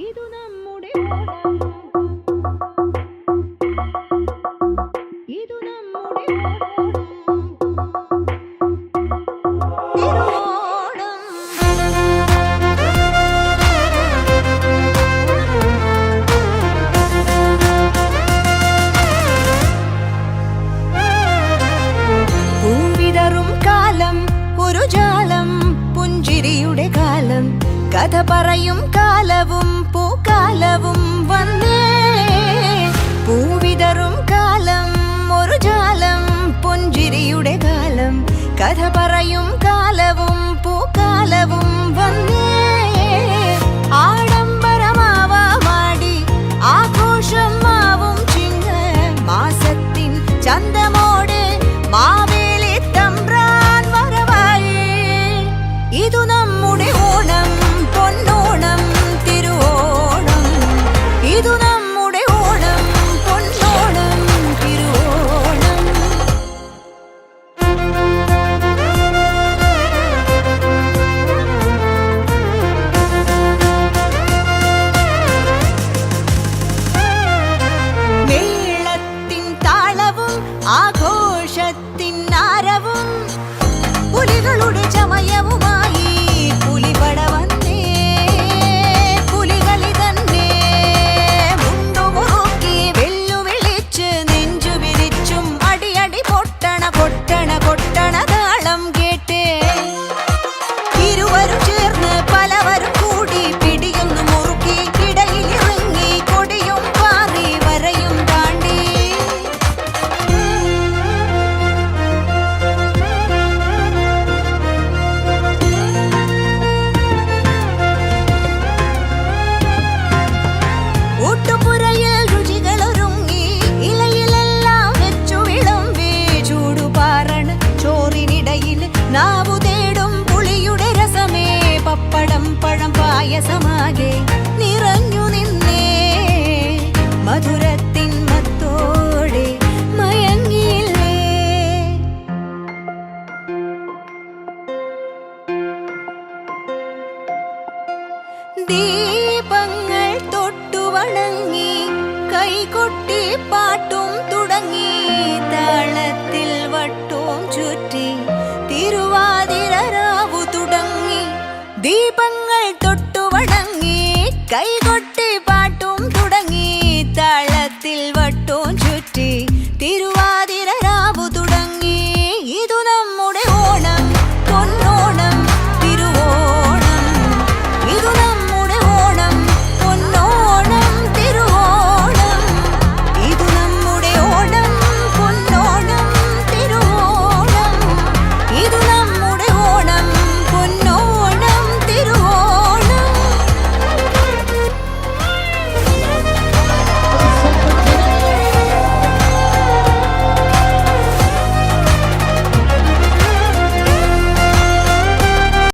ഇതു നമ്മുടെ ഓണം, ഇതു നമ്മുടെ ഓണം, തിരുവോണം. പൂവിതറും കാലം ഒരു ജാലം, പുഞ്ചിരിയുടെ കാലം, കഥ പറയും കാലവും പൂക്കാലവും വന്നേ. പൂവിതറും കാലം ഒരു ജാലം, പുഞ്ചിരിയുടെ കാലം, കഥ പറയും കാലവും പൂക്കാലവും വന്നേ. ആഡംബരമാവാടി ആഘോഷം മാവും ചിങ്ങ മാസത്തിൻ ചന്തമോടെ മാവേലി തമ്പ്രാൻ വരവായി. ഇതു നമ്മുടെ ഓണം, പൊന്നോണം, തിരുവോണം. ഇതു നമ്മുടെ ഓണം, പൊന്നോണം, തിരുവോണം. മേളത്തിൻ താളവും ആഘോഷത്തിൻ ആരവും, പുലികളുടെ ചമയവുമായി പുലിപട വന്നേ. പുലികളി തന്നെ മുണ്ടുമുറുക്കി വെല്ലുവിളിച്ച് നെഞ്ചു വിരിച്ചും അടിയടി പൊട്ടണ പൊട്ടണ പൊട്ടണ താളം കേട്ടേ. ഇരുവരും ചേർന്ന് പലവരും കൂടി പിടിയൊന്നു മുറുക്കി ഇടയിലിറങ്ങി കൊടിയും പാറി വരയും താണ്ടി. ഊട്ടുപുരയിൽ രുചികളൊരുങ്ങി ഇലയിലെല്ലാം വെച്ചു വിളമ്പി. ചൂടുപാറണ് ചോറിനിടയിൽ നാവു തേടും പുളിയുടെ രസമേ. പപ്പടം പഴം പായസമാകെ നിറഞ്ഞു നിന്നേ. മധുരത്തിൻ മത്തോടെ മയങ്ങിയില്ലേ. ദീപങ്ങൾ തൊട്ടു വണങ്ങി കൈകൊട്ടി പാട്ടും തുടങ്ങി. താളത്തിൽ വട്ടവും ചുറ്റി തിരുവാതിര രാവു തുടങ്ങി. ദീപങ്ങൾ